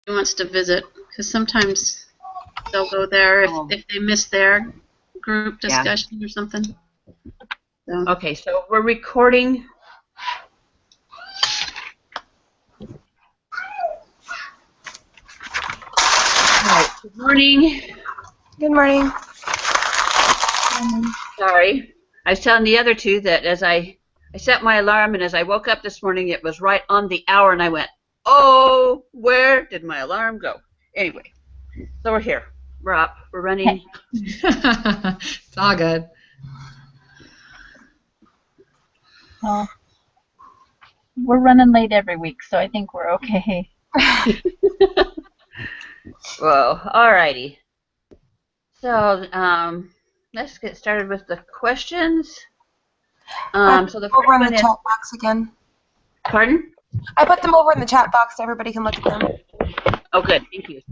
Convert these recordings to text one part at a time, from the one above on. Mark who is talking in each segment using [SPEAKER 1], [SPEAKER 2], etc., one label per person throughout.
[SPEAKER 1] wants to visit, because sometimes they'll go there if they miss their group discussion or something. So.
[SPEAKER 2] Okay, so we're recording. All right, good morning.
[SPEAKER 3] Good morning.
[SPEAKER 2] Sorry. I was telling the other two that as I set my alarm, and as I woke up this morning, it was right on the hour, and I went, oh, where did my alarm go? Anyway, so we're here. We're up. We're running.
[SPEAKER 4] It's all good.
[SPEAKER 5] We're running late every week, so I think we're okay.
[SPEAKER 2] Well, all righty. So let's get started with the questions. So the first
[SPEAKER 3] over in
[SPEAKER 2] one
[SPEAKER 3] the
[SPEAKER 2] is,
[SPEAKER 3] chat box again.
[SPEAKER 2] Pardon?
[SPEAKER 3] I put them over in the chat box so everybody can look at them.
[SPEAKER 2] Oh, good. Thank you.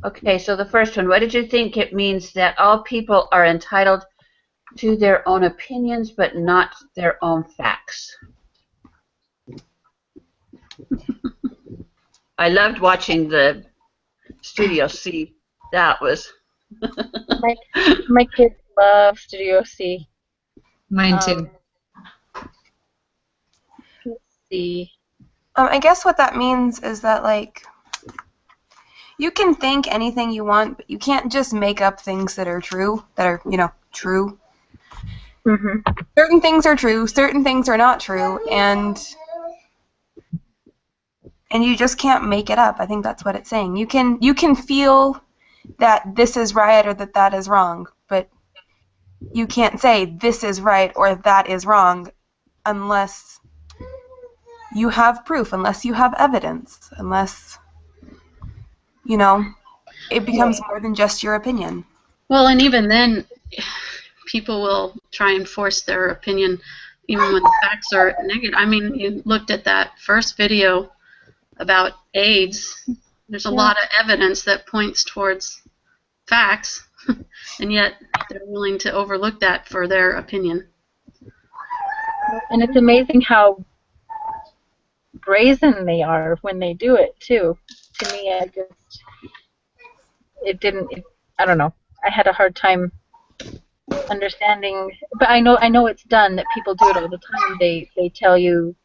[SPEAKER 2] Okay, so the first one, what did you think it means that all people are entitled to their own opinions but not their own facts? I loved watching the Studio C. That was...
[SPEAKER 5] my kids love Studio C.
[SPEAKER 4] Mine too.
[SPEAKER 5] Let's see.
[SPEAKER 3] I guess what that means is that, like, you can think anything you want, but you can't just make up things that are true, true.
[SPEAKER 5] Mm-hmm.
[SPEAKER 3] Certain things are true, certain things are not true, and you just can't make it up. I think that's what it's saying. You can feel that this is right or that is wrong, but you can't say this is right or that is wrong unless you have proof, unless you have evidence, unless, it becomes more than just your opinion.
[SPEAKER 1] Well, and even then, people will try and force their opinion even when the facts are negative. I mean, you looked at that first video about AIDS. There's a lot of evidence that points towards facts, and yet they're willing to overlook that for their opinion.
[SPEAKER 5] And it's amazing how brazen they are when they do it, too. To me, I don't know. I had a hard time understanding, but I know it's done, that people do it all the time. They tell you,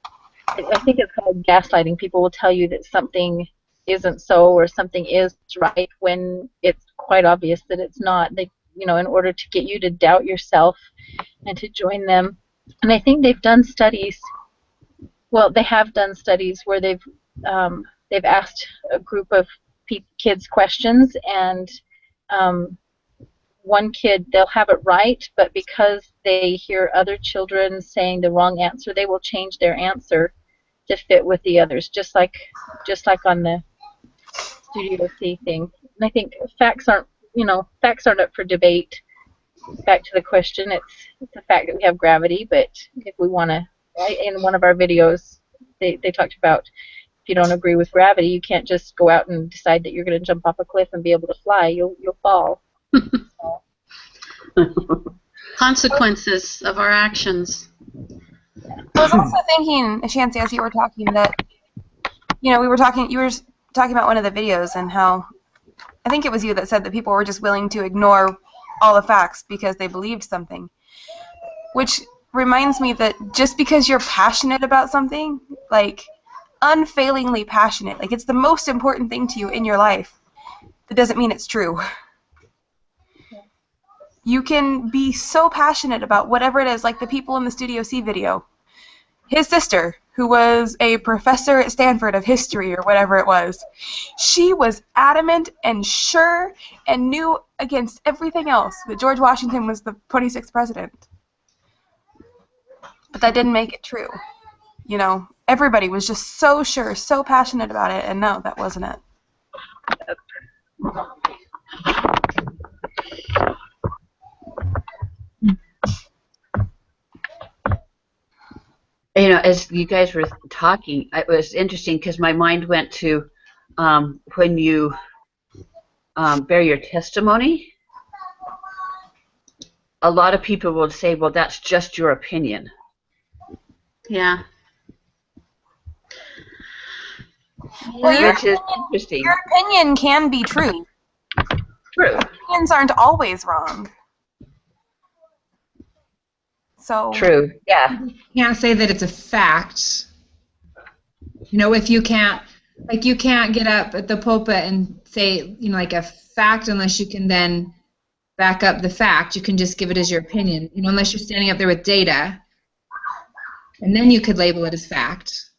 [SPEAKER 5] I think it's called gaslighting. People will tell you that something isn't so or something is right when it's quite obvious that it's not. They, in order to get you to doubt yourself and to join them. And I think they've done studies. Well, they have done studies where they've asked a group of kids questions, and one kid, they'll have it right, but because they hear other children saying the wrong answer, they will change their answer to fit with the others, just like on the Studio C thing. And I think facts aren't up for debate. Back to the question, it's the fact that we have gravity, but if we want to, in one of our videos, they talked about if you don't agree with gravity, you can't just go out and decide that you're going to jump off a cliff and be able to fly. You'll fall.
[SPEAKER 1] Consequences of our actions.
[SPEAKER 3] I was also thinking, Shancy, as you were talking, that you were talking about one of the videos and how I think it was you that said that people were just willing to ignore all the facts because they believed something. Which reminds me that just because you're passionate about something, like unfailingly passionate, like it's the most important thing to you in your life, that doesn't mean it's true. You can be so passionate about whatever it is, like the people in the Studio C video. His sister, who was a professor at Stanford of history or whatever it was, she was adamant and sure and knew against everything else that George Washington was the 26th president. But that didn't make it true. Everybody was just so sure, so passionate about it, and no, that wasn't it.
[SPEAKER 2] As you guys were talking, it was interesting because my mind went to when you bear your testimony, a lot of people will say, well, that's just your opinion.
[SPEAKER 1] Yeah.
[SPEAKER 3] Well,
[SPEAKER 2] which is interesting.
[SPEAKER 3] your opinion can be true.
[SPEAKER 2] True.
[SPEAKER 3] Opinions aren't always wrong. So
[SPEAKER 2] True. Yeah.
[SPEAKER 4] You can't say that it's a fact. You know, if you can't, like, you can't get up at the pulpit and say, you know, like a fact unless you can then back up the fact. You can just give it as your opinion, you know, unless you're standing up there with data. And then you could label it as fact.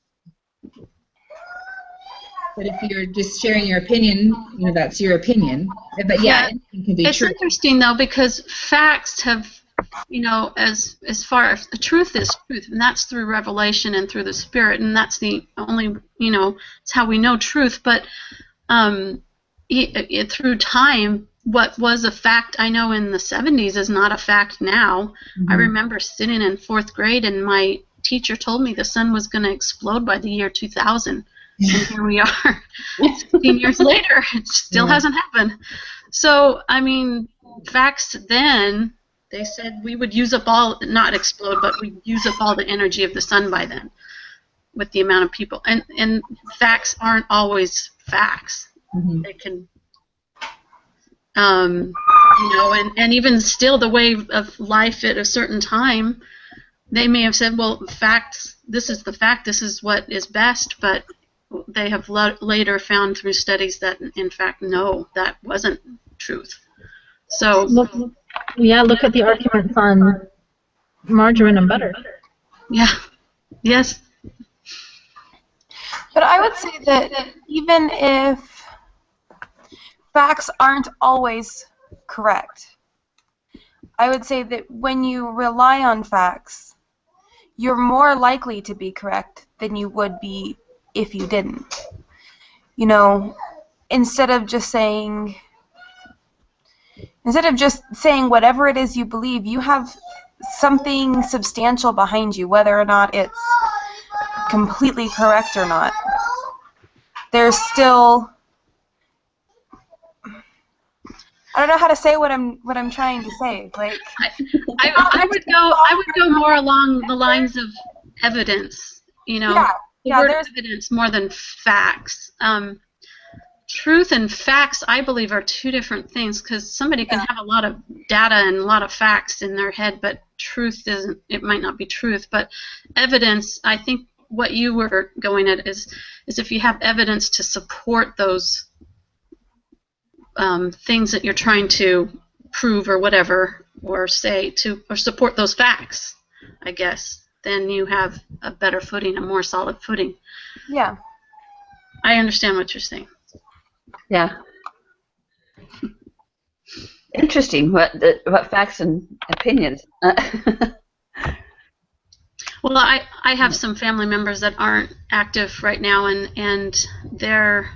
[SPEAKER 4] But if you're just sharing your opinion, you know, that's your opinion. But yeah, anything can be
[SPEAKER 1] It's
[SPEAKER 4] true.
[SPEAKER 1] interesting though, because facts have, you know, as far as the truth is truth, and that's through revelation and through the Spirit, and that's the only, you know, it's how we know truth. But through time, what was a fact, I know in the 70s, is not a fact now.
[SPEAKER 4] Mm-hmm.
[SPEAKER 1] I remember sitting in 4th grade, and my teacher told me the sun was going to explode by the year 2000. And here we are, 16 years later, it still hasn't happened. So, I mean, facts then, they said we would use up all, not explode, but we'd use up all the energy of the sun by then with the amount of people. And facts aren't always facts.
[SPEAKER 4] Mm-hmm.
[SPEAKER 1] They can, you know, and even still the way of life at a certain time, they may have said, well, facts, this is the fact, this is what is best, but they have later found through studies that, in fact, no, that wasn't truth. So
[SPEAKER 5] Look at the arguments on margarine and butter.
[SPEAKER 1] yeah, yes.
[SPEAKER 3] But I would say that even if facts aren't always correct, I would say that when you rely on facts, you're more likely to be correct than you would be if you didn't. You know, instead of just saying whatever it is you believe, you have something substantial behind you, whether or not it's completely correct or not. There's still, I don't know how to say what I'm trying to say. Like,
[SPEAKER 1] I would go more along the lines of evidence. You know, the word evidence more than facts. Truth and facts, I believe, are two different things, because somebody can have a lot of data and a lot of facts in their head, but truth isn't. It might not be truth, but evidence. I think what you were going at is if you have evidence to support those things that you're trying to prove or whatever, or say or support those facts, I guess, then you have a better footing, a more solid footing.
[SPEAKER 3] Yeah.
[SPEAKER 1] I understand what you're saying.
[SPEAKER 2] Yeah. Interesting. What facts and opinions?
[SPEAKER 1] Well, I have some family members that aren't active right now, and their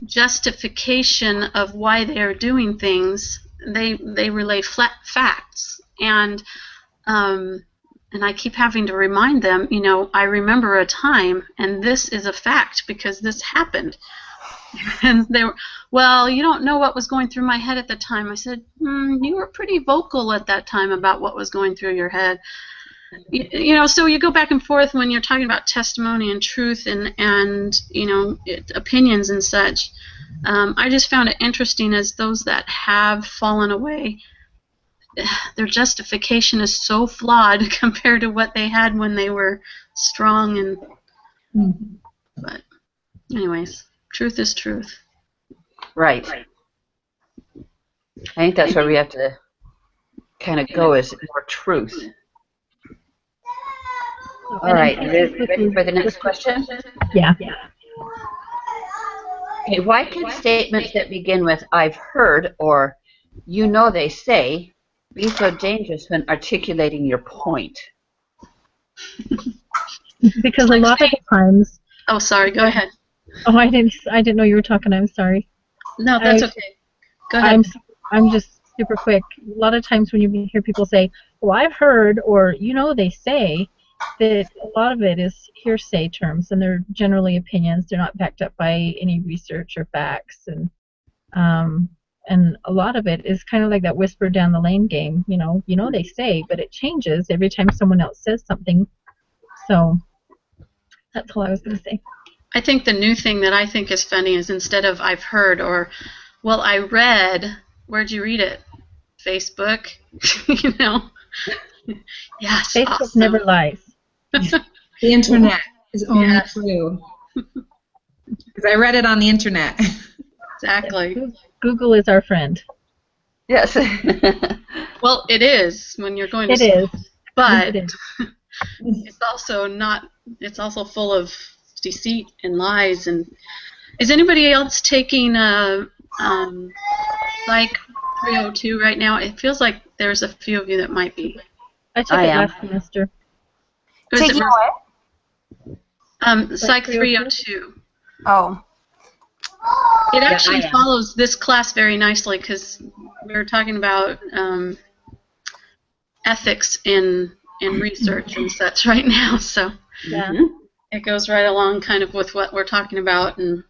[SPEAKER 1] justification of why they are doing things, they relay facts, and I keep having to remind them, you know, I remember a time, and this is a fact because this happened. And they were, well, you don't know what was going through my head at the time. I said, you were pretty vocal at that time about what was going through your head. You know, so you go back and forth when you're talking about testimony and truth and you know, opinions and such. I just found it interesting as those that have fallen away, their justification is so flawed compared to what they had when they were strong. And but anyways, truth is truth.
[SPEAKER 2] Right. I think that's where we have to kind of go, is more truth. All right, ready for the next question?
[SPEAKER 5] Yeah.
[SPEAKER 2] Okay, why can statements that begin with "I've heard" or "you know they say" be so dangerous when articulating your point?
[SPEAKER 5] Because a lot of the times.
[SPEAKER 1] Oh, sorry. Go ahead.
[SPEAKER 5] Oh, I didn't know you were talking. I'm sorry.
[SPEAKER 1] No, that's okay. Go ahead.
[SPEAKER 5] I'm just super quick. A lot of times when you hear people say, "Well, I've heard," or "you know they say," that a lot of it is hearsay terms, and they're generally opinions. They're not backed up by any research or facts, and a lot of it is kind of like that whisper down the lane game. You know they say, but it changes every time someone else says something. So that's all I was going to say.
[SPEAKER 1] I think the new thing that I think is funny is instead of I've heard or, well, I read, where'd you read it? Facebook, you know? Yes,
[SPEAKER 5] Facebook
[SPEAKER 1] awesome.
[SPEAKER 5] never lies.
[SPEAKER 4] The internet is only
[SPEAKER 1] Yes.
[SPEAKER 4] true. Because I read it on the internet.
[SPEAKER 1] Exactly.
[SPEAKER 5] Google is our friend.
[SPEAKER 2] Yes.
[SPEAKER 1] Well, it is when you're going to
[SPEAKER 5] It
[SPEAKER 1] school,
[SPEAKER 5] is.
[SPEAKER 1] but
[SPEAKER 5] It is.
[SPEAKER 1] it's also not. It's also full of deceit and lies. And is anybody else taking Psych 302 right now? It feels like there's a few of you that might be.
[SPEAKER 5] I took
[SPEAKER 2] I
[SPEAKER 5] it
[SPEAKER 2] am.
[SPEAKER 5] last semester.
[SPEAKER 1] Is it
[SPEAKER 3] Taking what?
[SPEAKER 1] Psych
[SPEAKER 5] 302?
[SPEAKER 1] 302.
[SPEAKER 3] Oh.
[SPEAKER 1] It
[SPEAKER 2] I
[SPEAKER 1] actually
[SPEAKER 2] am.
[SPEAKER 1] follows this class very nicely because we were talking about ethics in research and such right now. So
[SPEAKER 5] Yeah.
[SPEAKER 2] Mhm.
[SPEAKER 1] it goes right along kind of with what we're talking about, and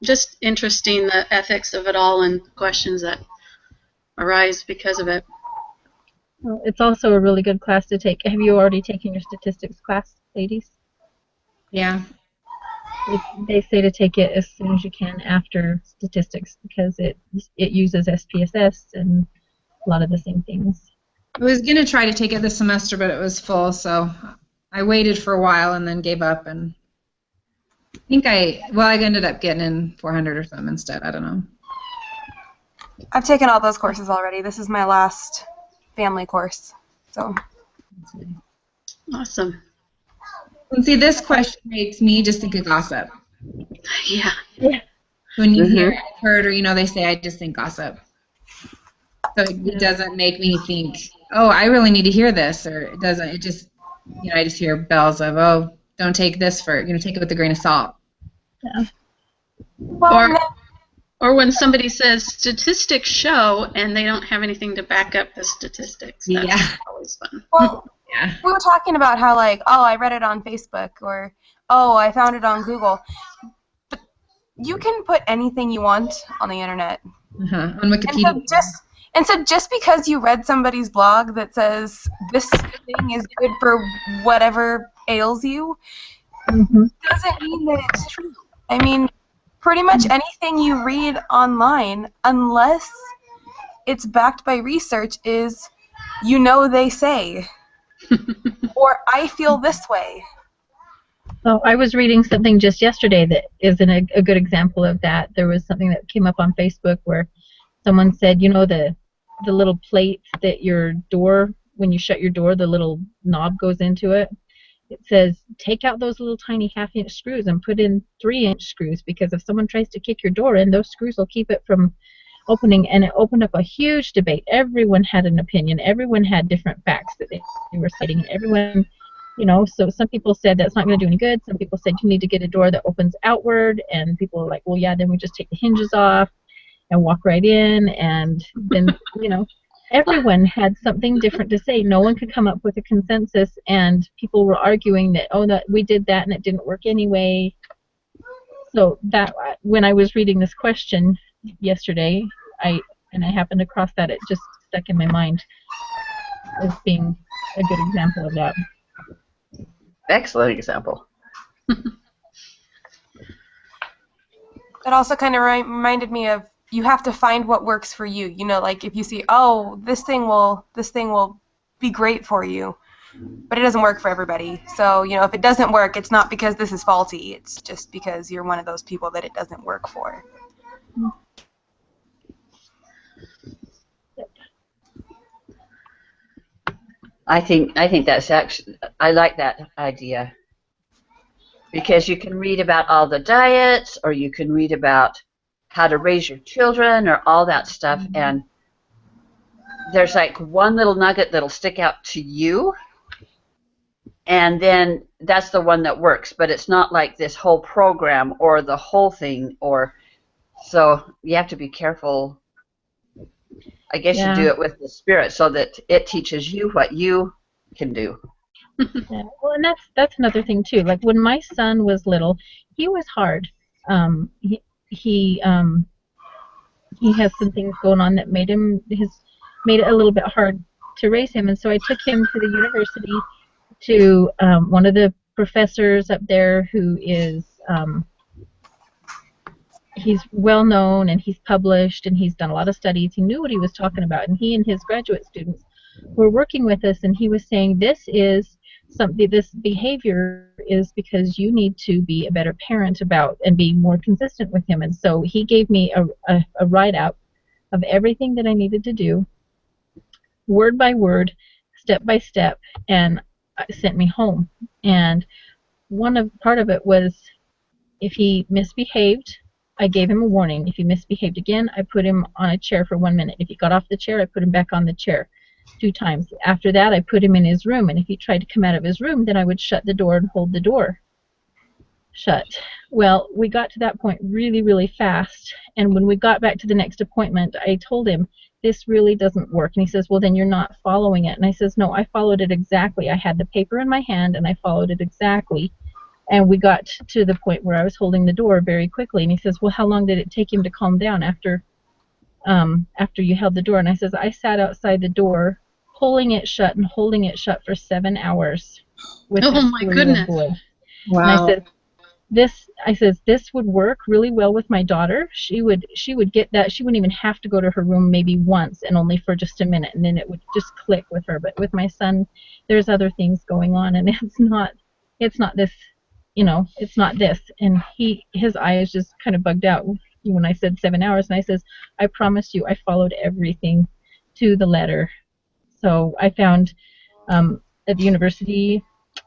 [SPEAKER 1] just interesting the ethics of it all and questions that arise because of it.
[SPEAKER 5] Well, it's also a really good class to take. Have you already taken your statistics class, ladies?
[SPEAKER 4] Yeah.
[SPEAKER 5] They say to take it as soon as you can after statistics because it uses SPSS and a lot of the same things.
[SPEAKER 4] I was going to try to take it this semester, but it was full, so I waited for a while and then gave up. And I think I ended up getting in 400 or something instead. I don't know.
[SPEAKER 3] I've taken all those courses already. This is my last family course. So
[SPEAKER 1] Awesome.
[SPEAKER 4] And see, this question makes me just think of gossip.
[SPEAKER 1] Yeah.
[SPEAKER 4] When you
[SPEAKER 2] Mhm.
[SPEAKER 4] hear heard or they say, I just think gossip. So it doesn't make me think, oh, I really need to hear this, or it doesn't. It just, I just hear bells of, oh, don't take this for, take it with a grain of salt.
[SPEAKER 3] well,
[SPEAKER 1] Or-
[SPEAKER 3] and then-
[SPEAKER 1] Or when somebody says statistics show and they don't have anything to back up the statistics. That's
[SPEAKER 4] Yeah.
[SPEAKER 1] always fun.
[SPEAKER 3] well,
[SPEAKER 4] Yeah.
[SPEAKER 3] we were talking about how I read it on Facebook or I found it on Google. But you can put anything you want on the internet.
[SPEAKER 4] On
[SPEAKER 3] And
[SPEAKER 4] Wikipedia.
[SPEAKER 3] so just because you read somebody's blog that says this thing is good for whatever ails you
[SPEAKER 5] Mm-hmm.
[SPEAKER 3] doesn't mean that it's true. I mean, pretty much anything you read online, unless it's backed by research, is they say. Or I feel this way.
[SPEAKER 5] So I was reading something just yesterday that is a good example of that. There was something that came up on Facebook where someone said, the little plate that your door, when you shut your door, the little knob goes into it. It says, take out those little tiny half-inch screws and put in 3-inch screws, because if someone tries to kick your door in, those screws will keep it from opening. And it opened up a huge debate. Everyone had an opinion. Everyone had different facts that they were citing. Everyone, so some people said that's not going to do any good. Some people said you need to get a door that opens outward. And people were like, well, yeah, then we just take the hinges off and walk right in. And then, everyone had something different to say. No one could come up with a consensus, and people were arguing that, that we did that and it didn't work anyway. So that when I was reading this question yesterday, I happened across that, it just stuck in my mind as being a good example of that.
[SPEAKER 2] Excellent example.
[SPEAKER 3] It also kind of reminded me of, you have to find what works for you. Like if you see, this thing will be great for you, but it doesn't work for everybody. So, if it doesn't work, it's not because this is faulty. It's just because you're one of those people that it doesn't work for.
[SPEAKER 2] I think that's actually, I like that idea, because you can read about all the diets, or you can read about how to raise your children, or all that stuff, and there's like one little nugget that'll stick out to you, and then that's the one that works. But it's not like this whole program or the whole thing, so you have to be careful. I guess
[SPEAKER 5] Yeah.
[SPEAKER 2] you do it with the Spirit so that it teaches you what you can do.
[SPEAKER 5] Yeah. Well, and that's another thing too. Like when my son was little, he was hard. He has some things going on that made it a little bit hard to raise him, and so I took him to the university to one of the professors up there who is he's well known and he's published and he's done a lot of studies. He knew what he was talking about, and he and his graduate students were working with us, and he was saying this behavior is because you need to be a better parent about and be more consistent with him. And so he gave me a write-up of everything that I needed to do, word by word, step by step, and sent me home. And part of it was if he misbehaved, I gave him a warning. If he misbehaved again, I put him on a chair for 1 minute. If he got off the chair, I put him back on the chair 2 times. After that, I put him in his room, and if he tried to come out of his room, then I would shut the door and hold the door shut. Well, we got to that point really, really fast, and when we got back to the next appointment, I told him, this really doesn't work. And he says, well, then you're not following it. And I says, no, I followed it exactly. I had the paper in my hand, and I followed it exactly. And we got to the point where I was holding the door very quickly. And he says, well, how long did it take him to calm down after you held the door? And I says, I sat outside the door, pulling it shut and holding it shut for 7 hours with this 4-year-old boy.
[SPEAKER 6] Wow.
[SPEAKER 5] And I says, this would work really well with my daughter. She would get that. She wouldn't even have to go to her room maybe once, and only for just a minute, and then it would just click with her. But with my son, there's other things going on, and it's not this. It's not this. And his eyes just kind of bugged out when I said 7 hours. And I says, I promise you, I followed everything to the letter. So I found at the university,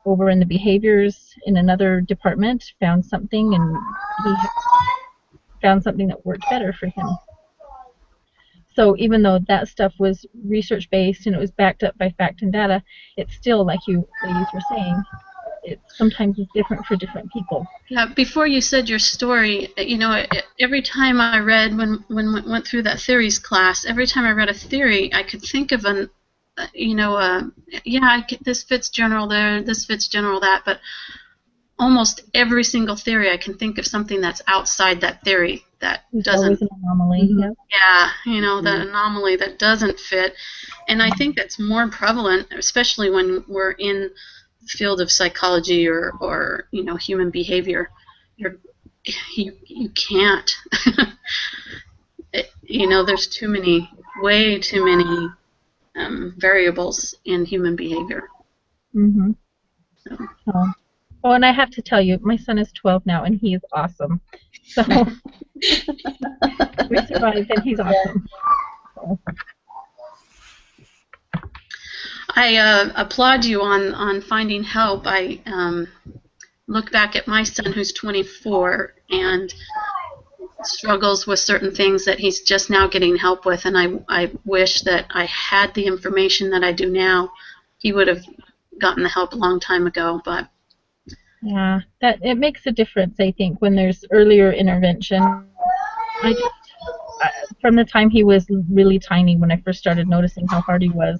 [SPEAKER 5] over in the behaviors in another department, found something, and he found something that worked better for him. So even though that stuff was research-based and it was backed up by fact and data, it's still, like you ladies were saying, it sometimes is different for different people.
[SPEAKER 1] Yeah, before you said your story, every time I read, when went through that theories class, every time I read a theory, I could think of this fits general there, this fits general that, but almost every single theory I can think of something that's outside that theory that doesn't.
[SPEAKER 5] Always an anomaly.
[SPEAKER 1] Mm-hmm. Yeah, that anomaly that doesn't fit, and I think that's more prevalent, especially when we're in the field of psychology or human behavior. You can't. There's way too many variables in human behavior.
[SPEAKER 5] Mm-hmm. Oh, and I have to tell you, my son is 12 now, and he is awesome. So we survived, and he's awesome. So.
[SPEAKER 1] I applaud you on finding help. I look back at my son, who's 24, and struggles with certain things that he's just now getting help with, and I wish that I had the information that I do now. He would have gotten the help a long time ago, but
[SPEAKER 5] yeah, that it makes a difference, I think, when there's earlier intervention. From the time he was really tiny, when I first started noticing how hard he was,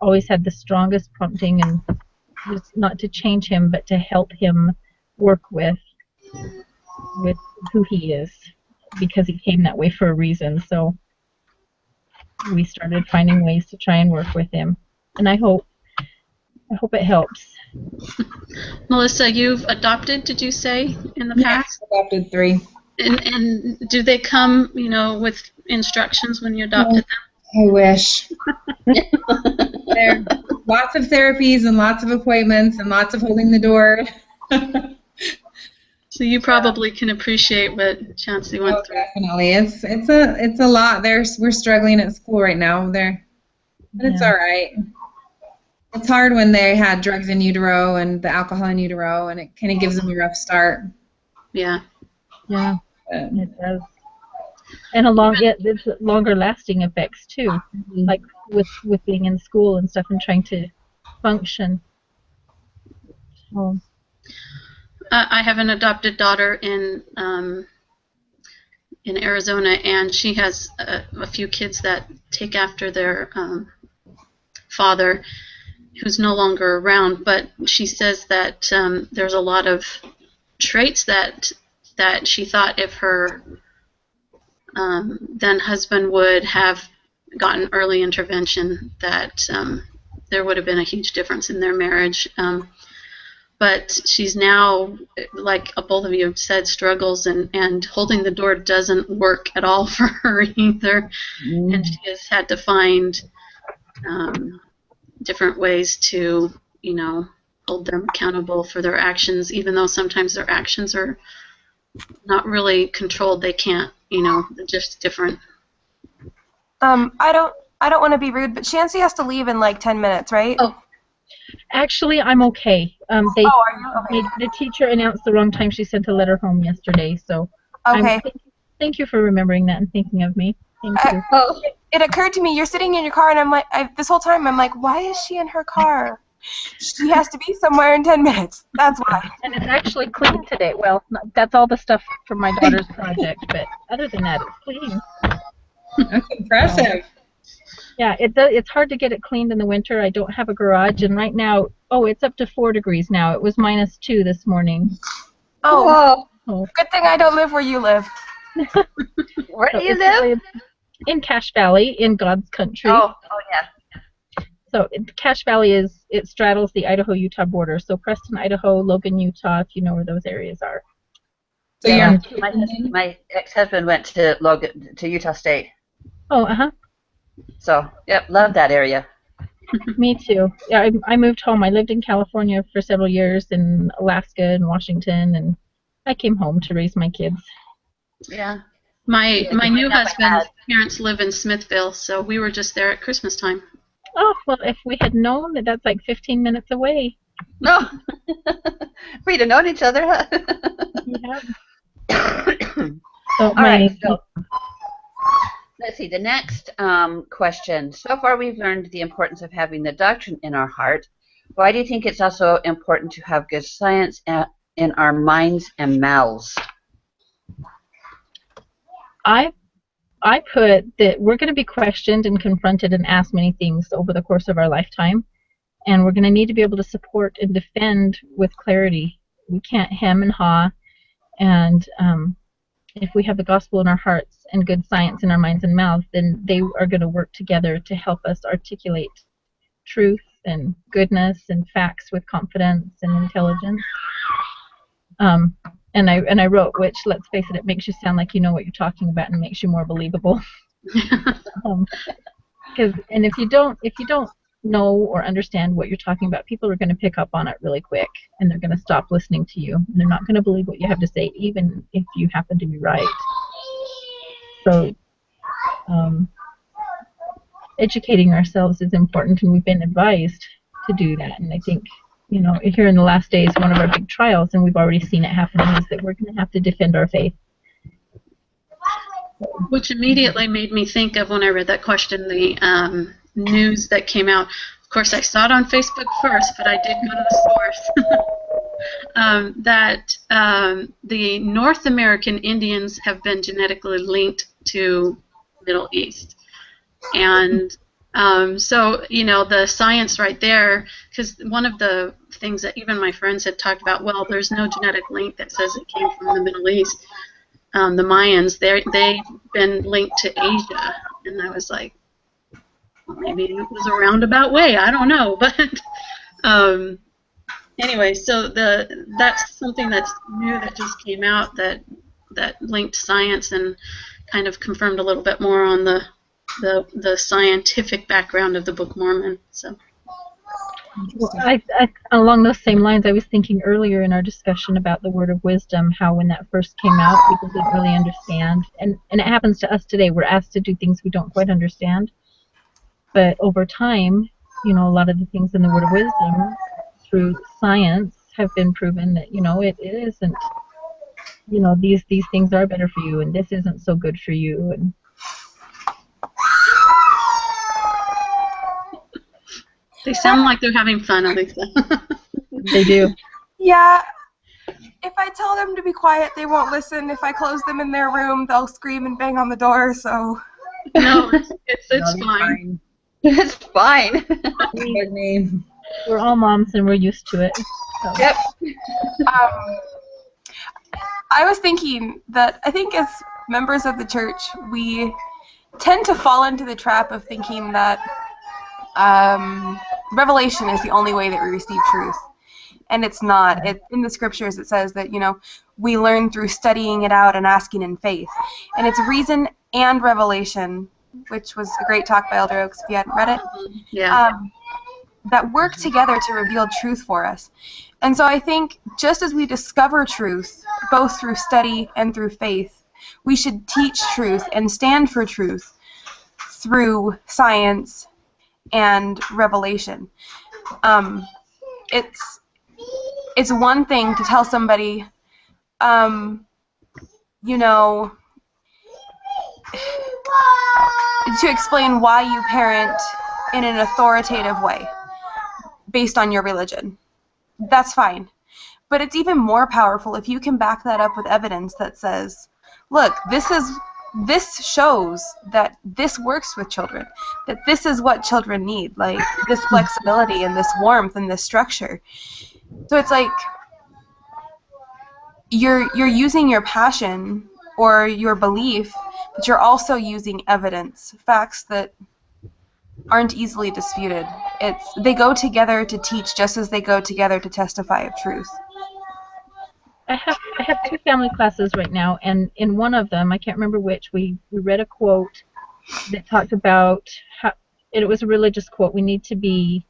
[SPEAKER 5] always had the strongest prompting, and just not to change him, but to help him work with who he is, because he came that way for a reason. So we started finding ways to try and work with him, and I hope it helps.
[SPEAKER 1] Melissa, you've adopted, did you say, in the past?
[SPEAKER 4] I adopted 3.
[SPEAKER 1] And do they come, with instructions when you adopted them?
[SPEAKER 4] I wish. There are lots of therapies and lots of appointments and lots of holding the door.
[SPEAKER 1] So you probably can appreciate what Chauncey went through.
[SPEAKER 4] Definitely. It's a lot. We're struggling at school right now. But it's all right. It's hard when they had drugs in utero and the alcohol in utero, and it kind of gives them a rough start.
[SPEAKER 1] Yeah.
[SPEAKER 5] Yeah, it does. And there's longer lasting effects too,
[SPEAKER 4] Mm-hmm.
[SPEAKER 5] like with being in school and stuff and trying to function. So.
[SPEAKER 1] I have an adopted daughter in Arizona, and she has a few kids that take after their father, who's no longer around. But she says that there's a lot of traits that she thought if her then husband would have gotten early intervention, that there would have been a huge difference in their marriage. but she's now, like both of you have said, struggles, and holding the door doesn't work at all for her either. And she has had to find different ways to, hold them accountable for their actions, even though sometimes their actions are not really controlled. They can't, they're just different.
[SPEAKER 3] I don't want to be rude, but Shancy has to leave in like 10 minutes, right?
[SPEAKER 5] Oh. Actually, I'm okay.
[SPEAKER 3] Are you? Okay.
[SPEAKER 5] The teacher announced the wrong time. She sent a letter home yesterday, so.
[SPEAKER 3] Okay.
[SPEAKER 5] Thank you for remembering that and thinking of me. Thank you.
[SPEAKER 3] It occurred to me, you're sitting in your car, and I'm like, this whole time, I'm like, why is she in her car? She has to be somewhere in 10 minutes. That's why.
[SPEAKER 5] And it's actually clean today. Well, that's all the stuff for my daughter's project, but other than that, it's clean.
[SPEAKER 4] That's impressive.
[SPEAKER 5] Yeah, it's hard to get it cleaned in the winter. I don't have a garage, and right now, it's up to 4 degrees now. It was -2 this morning.
[SPEAKER 3] Oh, good thing I don't live where you live.
[SPEAKER 2] Where do you live?
[SPEAKER 5] In Cache Valley, in God's country.
[SPEAKER 2] Oh yeah.
[SPEAKER 5] So Cache Valley it straddles the Idaho-Utah border. So Preston, Idaho, Logan, Utah, if you know where those areas are.
[SPEAKER 4] So
[SPEAKER 2] yeah, my ex-husband went to Utah State.
[SPEAKER 5] Oh, uh-huh.
[SPEAKER 2] So, yep, love that area.
[SPEAKER 5] Me too. Yeah, I moved home. I lived in California for several years, in Alaska and Washington, and I came home to raise my kids.
[SPEAKER 2] Yeah.
[SPEAKER 1] My new husband's parents live in Smithville, so we were just there at Christmas time.
[SPEAKER 5] Oh, well, if we had known that's like 15 minutes away.
[SPEAKER 2] No. We'd have known each other, huh?
[SPEAKER 5] Yeah.
[SPEAKER 2] All right, so let's see, the next question. So far we've learned the importance of having the doctrine in our heart. Why do you think it's also important to have good science in our minds and mouths?
[SPEAKER 5] I put that we're going to be questioned and confronted and asked many things over the course of our lifetime, and we're going to need to be able to support and defend with clarity. We can't hem and haw, and if we have the gospel in our hearts and good science in our minds and mouths, then they are going to work together to help us articulate truth and goodness and facts with confidence and intelligence. And I wrote, which, let's face it makes you sound like you know what you're talking about and makes you more believable. And if you don't know or understand what you're talking about, people are going to pick up on it really quick, and they're going to stop listening to you, and they're not going to believe what you have to say, even if you happen to be right. So educating ourselves is important, and we've been advised to do that. And I think, here in the last days, one of our big trials, and we've already seen it happening, is that we're going to have to defend our faith.
[SPEAKER 1] Which immediately made me think of, when I read that question, the news that came out. Of course, I saw it on Facebook first, but I did go to the source. That the North American Indians have been genetically linked to Middle East. And so, the science right there, because one of the things that even my friends had talked about, well, there's no genetic link that says it came from the Middle East. The Mayans, they've been linked to Asia. And I was like, well, maybe it was a roundabout way. I don't know. But anyway, so that's something that's new that just came out that linked science and kind of confirmed a little bit more on the scientific background of the Book of Mormon. So,
[SPEAKER 5] along those same lines, I was thinking earlier in our discussion about the word of wisdom, how when that first came out, people didn't really understand, and it happens to us today. We're asked to do things we don't quite understand, but over time, a lot of the things in the word of wisdom through science have been proven that it isn't. These things are better for you, and this isn't so good for you, and
[SPEAKER 1] they sound like they're having fun, Alexa.
[SPEAKER 5] They do.
[SPEAKER 3] Yeah. If I tell them to be quiet, they won't listen. If I close them in their room, they'll scream and bang on the door. So.
[SPEAKER 1] No, it's fine.
[SPEAKER 2] It's fine.
[SPEAKER 4] Good name.
[SPEAKER 5] We're all moms, and we're used to it. So.
[SPEAKER 2] Yep.
[SPEAKER 3] I was thinking that I think as members of the church, we tend to fall into the trap of thinking that revelation is the only way that we receive truth. and it's not. In the scriptures it says that, we learn through studying it out and asking in faith. And it's reason and revelation, which was a great talk by Elder Oaks if you hadn't read it.
[SPEAKER 1] Yeah.
[SPEAKER 3] That work together to reveal truth for us. And so I think just as we discover truth, both through study and through faith, we should teach truth and stand for truth through science and revelation. It's one thing to tell somebody, to explain why you parent in an authoritative way based on your religion. That's fine. But it's even more powerful if you can back that up with evidence that says, look, this shows that this works with children, that this is what children need, like this flexibility and this warmth and this structure. So it's like you're using your passion or your belief, but you're also using evidence, facts that aren't easily disputed. They go together to teach just as they go together to testify of truth.
[SPEAKER 5] I have 2 family classes right now, and in one of them, I can't remember which, we read a quote that talked about how, it was a religious quote, we need to be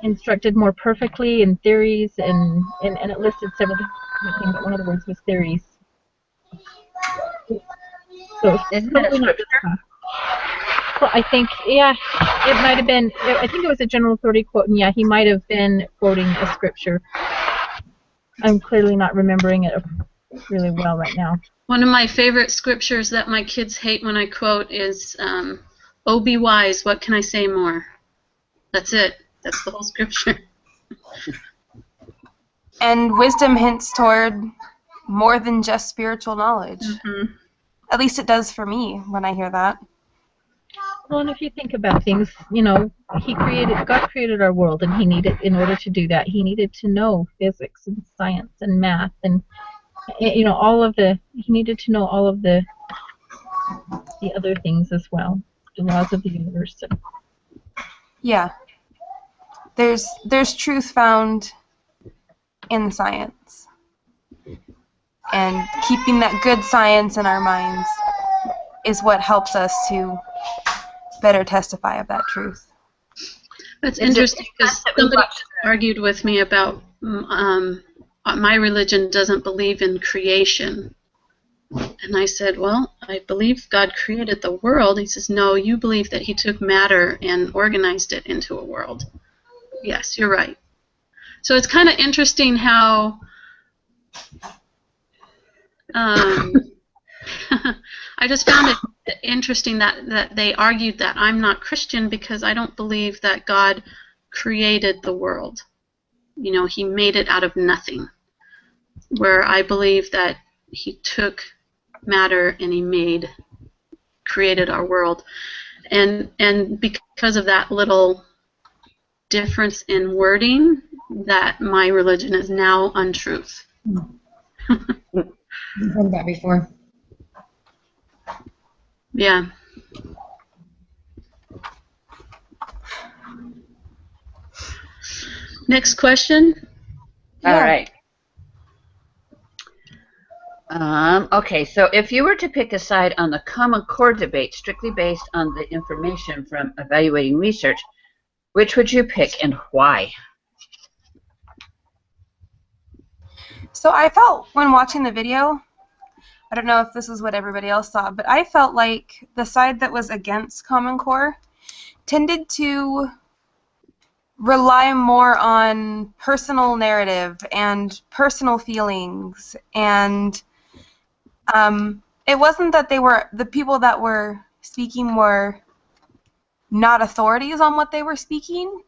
[SPEAKER 5] instructed more perfectly in theories, and it listed several different things, but one of the words was theories. So
[SPEAKER 2] Isn't that a scripture?
[SPEAKER 5] Well, I think, yeah, it might have been, I think it was a general authority quote, and yeah, he might have been quoting a scripture. I'm clearly not remembering it really well right now.
[SPEAKER 1] One of my favorite scriptures that my kids hate when I quote is, "Oh, be wise, what can I say more?" That's it. That's the whole scripture.
[SPEAKER 3] And wisdom hints toward more than just spiritual knowledge.
[SPEAKER 1] Mm-hmm.
[SPEAKER 3] At least it does for me when I hear that.
[SPEAKER 5] Well, and if you think about things, God created our world, and in order to do that, he needed to know physics and science and math, and he needed to know all of the other things as well, the laws of the universe.
[SPEAKER 3] Yeah. There's truth found in science. And keeping that good science in our minds is what helps us to better testify of that truth.
[SPEAKER 1] That's interesting because somebody argued with me about my religion doesn't believe in creation. And I said, well, I believe God created the world. He says, no, you believe that he took matter and organized it into a world. Yes, you're right. So it's kind of interesting how I just found it interesting that they argued that I'm not Christian because I don't believe that God created the world. He made it out of nothing. Where I believe that he took matter and he created our world. And because of that little difference in wording, that my religion is now untruth.
[SPEAKER 4] I've heard that before.
[SPEAKER 1] Yeah. Next question.
[SPEAKER 2] All right. Okay, so if you were to pick a side on the Common Core debate strictly based on the information from evaluating research, which would you pick and why?
[SPEAKER 3] So I felt when watching the video, I don't know if this is what everybody else saw, but I felt like the side that was against Common Core tended to rely more on personal narrative and personal feelings, and it wasn't that the people that were speaking were not authorities on what they were speaking,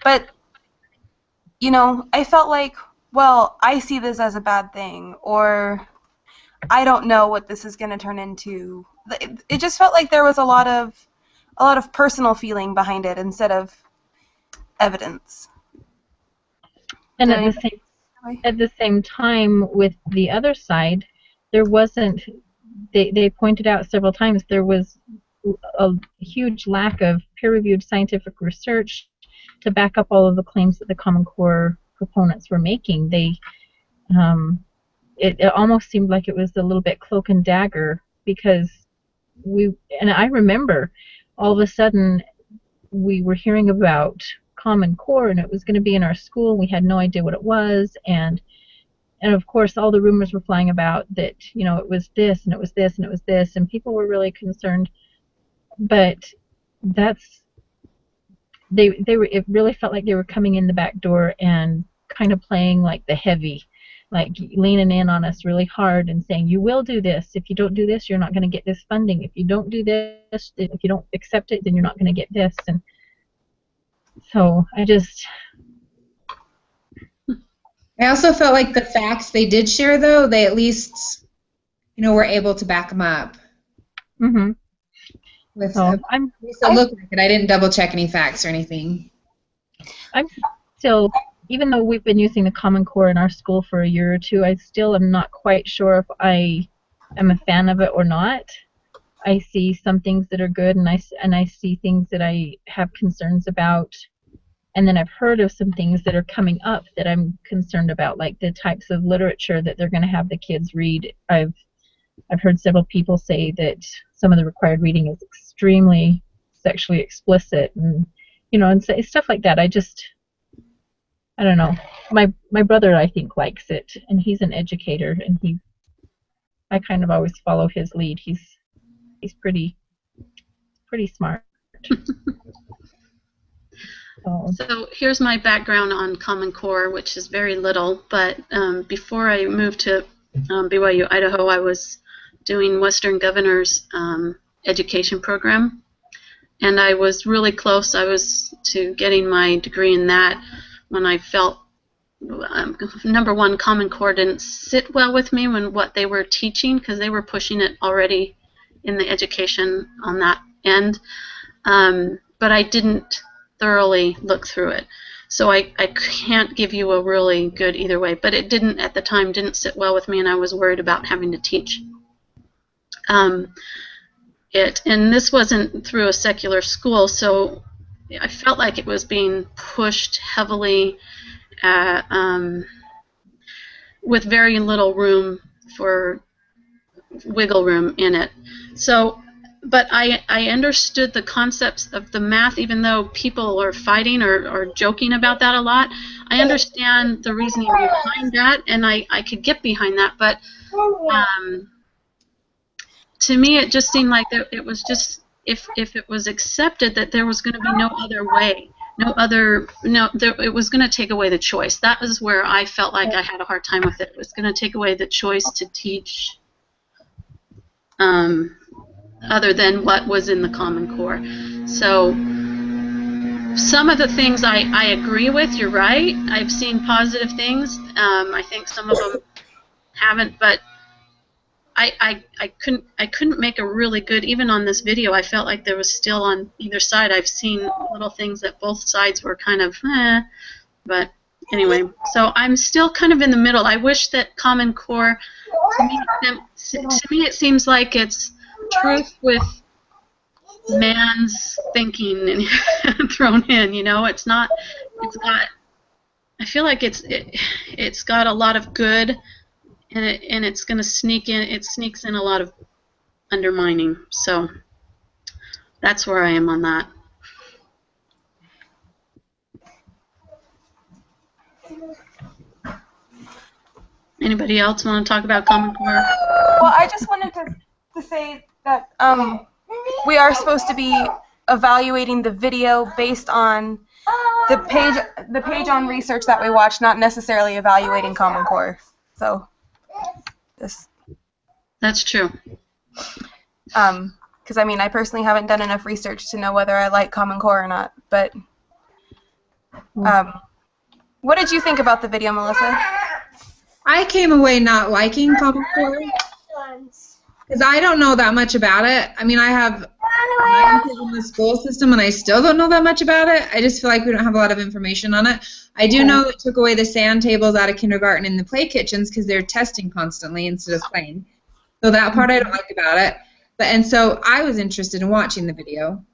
[SPEAKER 3] but I felt like, well, I see this as a bad thing, or I don't know what this is going to turn into. It just felt like there was a lot of personal feeling behind it instead of evidence.
[SPEAKER 5] And at the same time, with the other side, there wasn't. They pointed out several times there was a huge lack of peer-reviewed scientific research to back up all of the claims that the Common Core proponents were making. It almost seemed like it was a little bit cloak and dagger, because I remember all of a sudden we were hearing about Common Core, and it was going to be in our school. We had no idea what it was, and of course all the rumors were flying about that, it was this and it was this and it was this, and people were really concerned. But it really felt like they were coming in the back door and kind of playing like the heavy, like leaning in on us really hard and saying, you will do this. If you don't do this, you're not going to get this funding. If you don't do this, if you don't accept it, then you're not going to get this. And so
[SPEAKER 4] I also felt like the facts they did share, though, they at least, were able to back them up.
[SPEAKER 5] Mm-hmm.
[SPEAKER 4] So look like it. I didn't double check any facts or anything.
[SPEAKER 5] I'm still, even though we've been using the Common Core in our school for a year or two, I still am not quite sure if I am a fan of it or not. I see some things that are good, and I see things that I have concerns about, and then I've heard of some things that are coming up that I'm concerned about, like the types of literature that they're going to have the kids read. I've heard several people say that some of the required reading is extremely sexually explicit, and and stuff like that. I don't know. My brother, I think, likes it, and he's an educator, and I kind of always follow his lead. He's pretty smart.
[SPEAKER 1] So here's my background on Common Core, which is very little, but before I moved to BYU, Idaho, I was doing Western Governors education program, and I was really close. I was to getting my degree in that when I felt, number one, Common Core didn't sit well with me when what they were teaching, because they were pushing it already in the education on that end, but I didn't thoroughly look through it. So I can't give you a really good either way, but it didn't, at the time, didn't sit well with me, and I was worried about having to teach it. And this wasn't through a secular school, so I felt like it was being pushed heavily with very little room for wiggle room in it. So, but I understood the concepts of the math, even though people are fighting or joking about that a lot. I understand the reasoning behind that, and I could get behind that, but to me it just seemed like it was just, if it was accepted that there was going to be no other way, it was going to take away the choice. That was where I felt like I had a hard time with it. It was going to take away the choice to teach other than what was in the Common Core. So some of the things I agree with, you're right. I've seen positive things. I think some of them haven't, but I couldn't make a really good, even on this video, I felt like there was still on either side. I've seen little things that both sides were kind of, but anyway, so I'm still kind of in the middle. I wish that Common Core, to me it seems like it's truth with man's thinking and thrown in, it's not, I feel like it's got a lot of good, and it's going to sneaks in a lot of undermining. So that's where I am on that. Anybody else want to talk about Common Core?
[SPEAKER 3] Well, I just wanted to say that we are supposed to be evaluating the video based on the page on research that we watch, not necessarily evaluating Common Core. So
[SPEAKER 1] that's true.
[SPEAKER 3] Because I personally haven't done enough research to know whether I like Common Core or not. But what did you think about the video, Melissa?
[SPEAKER 4] I came away not liking Common Core because I don't know that much about it. I have 9 kids in the school system, and I still don't know that much about it. I just feel like we don't have a lot of information on it. I do know it took away the sand tables out of kindergarten in the play kitchens because they're testing constantly instead of playing. So that part I don't like about it. And so I was interested in watching the video,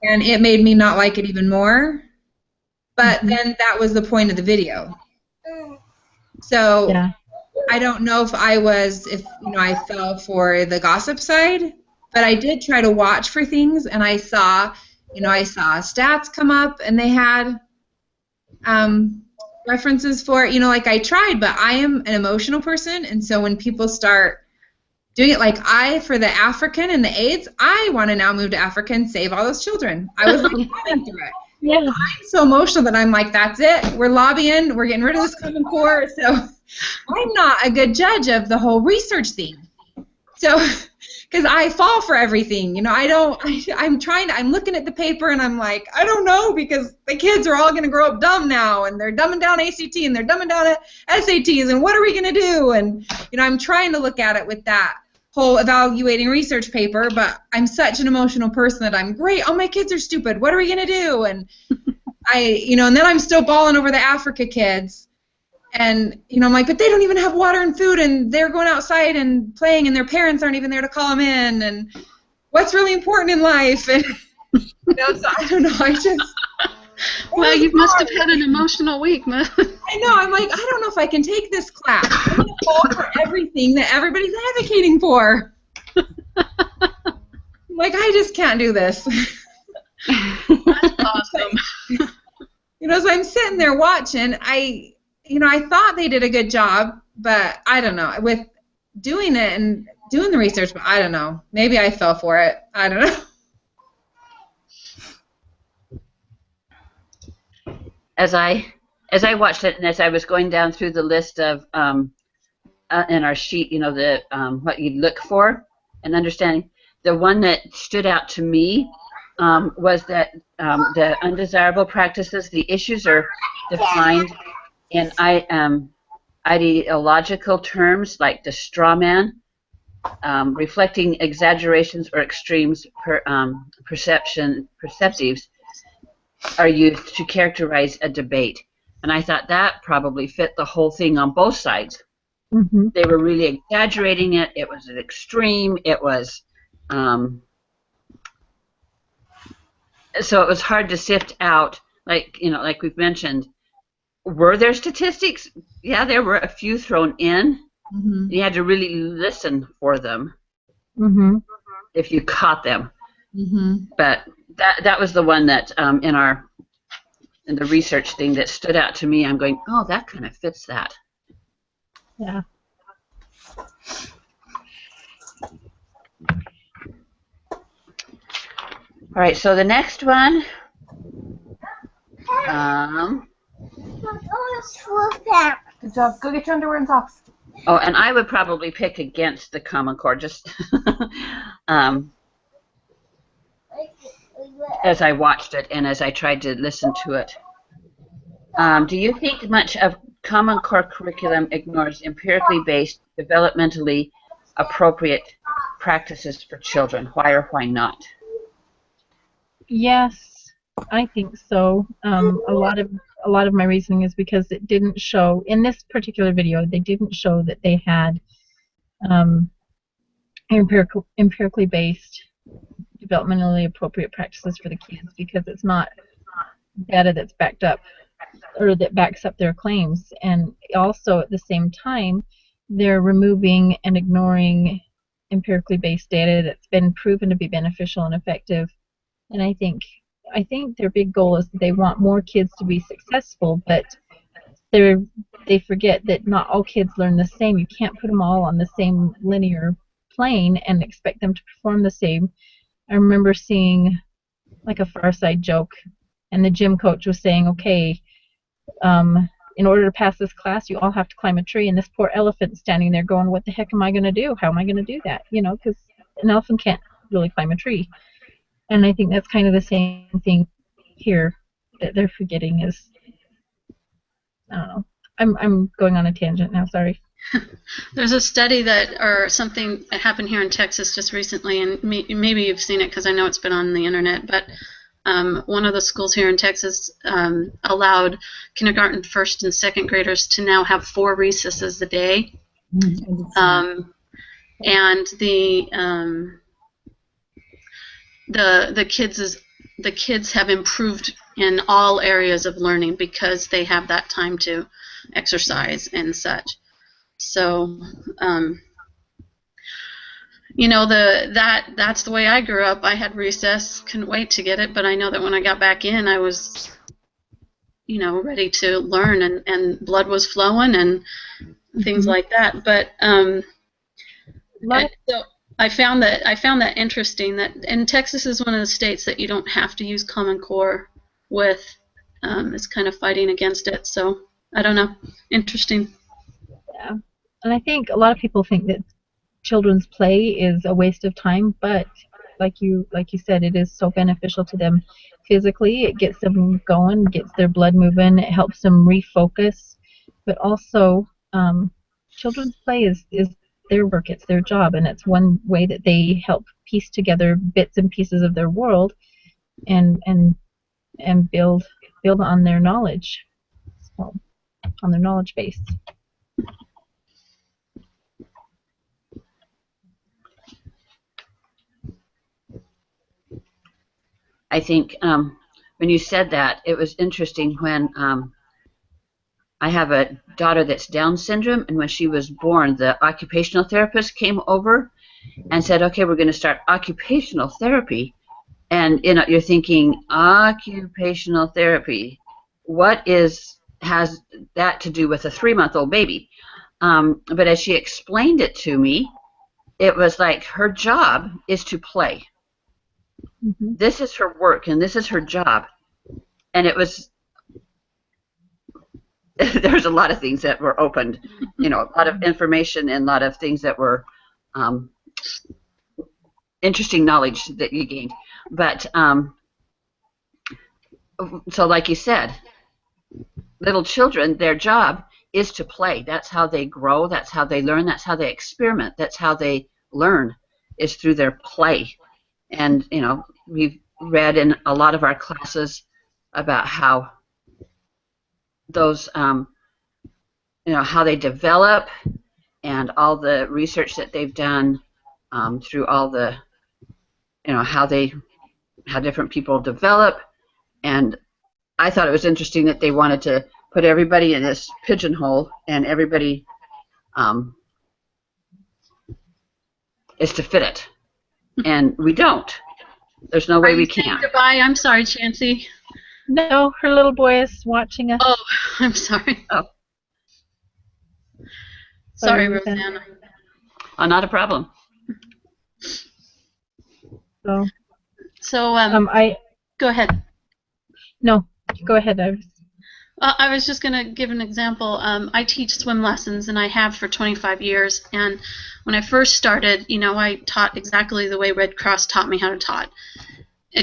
[SPEAKER 4] and it made me not like it even more. but then that was the point of the video. So
[SPEAKER 5] Yeah.
[SPEAKER 4] I don't know if I fell for the gossip side, but I did try to watch for things, and I saw stats come up, and they had references for it. Like I tried, but I am an emotional person, and so when people start doing it, like for the African and the AIDS, I want to now move to Africa and save all those children. I was like going through it.
[SPEAKER 5] Yeah.
[SPEAKER 4] I'm so emotional that I'm like, that's it. We're lobbying. We're getting rid of this Common Core. So I'm not a good judge of the whole research thing. So, because I fall for everything, I'm looking at the paper and I'm like, I don't know, because the kids are all going to grow up dumb now, and they're dumbing down ACT and they're dumbing down SATs, and what are we going to do? And, I'm trying to look at it with that whole evaluating research paper, but I'm such an emotional person that I'm great. All my kids are stupid. What are we going to do? And and then I'm still bawling over the Africa kids. And, I'm like, but they don't even have water and food, and they're going outside and playing, and their parents aren't even there to call them in, and what's really important in life? And, so I don't know,
[SPEAKER 1] Well, you must have had an emotional week, man.
[SPEAKER 4] I know, I'm like, I don't know if I can take this class. I'm going to fall for everything that everybody's advocating for. I'm like, I just can't do this.
[SPEAKER 1] That's awesome.
[SPEAKER 4] So I'm sitting there watching, I thought they did a good job, but I don't know, with doing it and doing the research, but I don't know. Maybe I fell for it. I don't know.
[SPEAKER 2] As I watched it, and as I was going down through the list of in our sheet, the what you look for and understanding, the one that stood out to me was that the undesirable practices, the issues are defined in ideological terms, like the straw man, reflecting exaggerations or extremes perceptives are used to characterize a debate. And I thought that probably fit the whole thing on both sides.
[SPEAKER 5] Mm-hmm.
[SPEAKER 2] They were really exaggerating it. It was an extreme. It was so it was hard to sift out. Like we've mentioned, were there statistics? Yeah, there were a few thrown in.
[SPEAKER 4] Mm-hmm.
[SPEAKER 2] You had to really listen for them if you caught them.
[SPEAKER 4] Mm-hmm.
[SPEAKER 2] But that was the one that in the research thing that stood out to me. I'm going, oh, that kind of fits that.
[SPEAKER 5] Yeah.
[SPEAKER 2] All right, so the next one.
[SPEAKER 3] Good job. Go get your underwear and socks.
[SPEAKER 2] Oh, and I would probably pick against the Common Core, just as I watched it and as I tried to listen to it. Do you think much of Common Core curriculum ignores empirically based, developmentally appropriate practices for children? Why or why not?
[SPEAKER 5] Yes, I think so. A lot of my reasoning is because it didn't show in this particular video. They didn't show that they had empirically based, developmentally appropriate practices for the kids, because it's not data that's backed up or that backs up their claims. And also at the same time, they're removing and ignoring empirically based data that's been proven to be beneficial and effective. And I think their big goal is that they want more kids to be successful, but they forget that not all kids learn the same. You can't put them all on the same linear plane and expect them to perform the same. I remember seeing like a Far Side joke, and the gym coach was saying, okay, in order to pass this class, you all have to climb a tree, and this poor elephant standing there going, what the heck am I going to do? How am I going to do that? Because an elephant can't really climb a tree. And I think that's kind of the same thing here that they're forgetting is, I don't know. I'm going on a tangent now, sorry.
[SPEAKER 1] There's a study or something that happened here in Texas just recently, and maybe you've seen it because I know it's been on the internet, but one of the schools here in Texas allowed kindergarten, first, and second graders to now have 4 recesses a day. And the kids have improved in all areas of learning because they have that time to exercise and such. So, you know, that's the way I grew up. I had recess, couldn't wait to get it, but I know that when I got back in, I was, you know, ready to learn, and blood was flowing and things like that. But so I found that interesting. And Texas is one of the states that you don't have to use Common Core with. It's kind of fighting against it. So I don't know. Interesting.
[SPEAKER 5] Yeah. And I think a lot of people think that children's play is a waste of time, but like you said, it is so beneficial to them physically. It gets them going, gets their blood moving, it helps them refocus. But also, children's play is their work, it's their job, and it's one way that they help piece together bits and pieces of their world and build on their knowledge, so, on their knowledge base.
[SPEAKER 2] I think when you said that, it was interesting when I have a daughter that's Down syndrome, and when she was born, the occupational therapist came over and said, okay, we're going to start occupational therapy. And you're thinking, occupational therapy, what has that to do with a 3-month-old baby? But as she explained it to me, it was like her job is to play.
[SPEAKER 5] Mm-hmm.
[SPEAKER 2] This is her work, and this is her job. And it was, there's a lot of things that were opened, a lot of information and a lot of things that were interesting knowledge that you gained. But so like you said, little children, their job is to play. That's how they grow. That's how they learn. That's how they experiment. That's how they learn, is through their play. And, we've read in a lot of our classes about how those, how they develop, and all the research that they've done through all the, how different people develop. And I thought it was interesting that they wanted to put everybody in this pigeonhole, and everybody is to fit it. And we don't. There's no way we can.
[SPEAKER 1] Goodbye. I'm sorry, Chancey.
[SPEAKER 5] No, her little boy is watching us.
[SPEAKER 1] Oh, I'm sorry.
[SPEAKER 2] Oh.
[SPEAKER 1] Sorry, Rosanna.
[SPEAKER 2] Oh, not a problem.
[SPEAKER 5] So
[SPEAKER 1] I go ahead.
[SPEAKER 5] No, go ahead.
[SPEAKER 1] I was just going to give an example. I teach swim lessons, and I have for 25 years. And when I first started, I taught exactly the way Red Cross taught me how to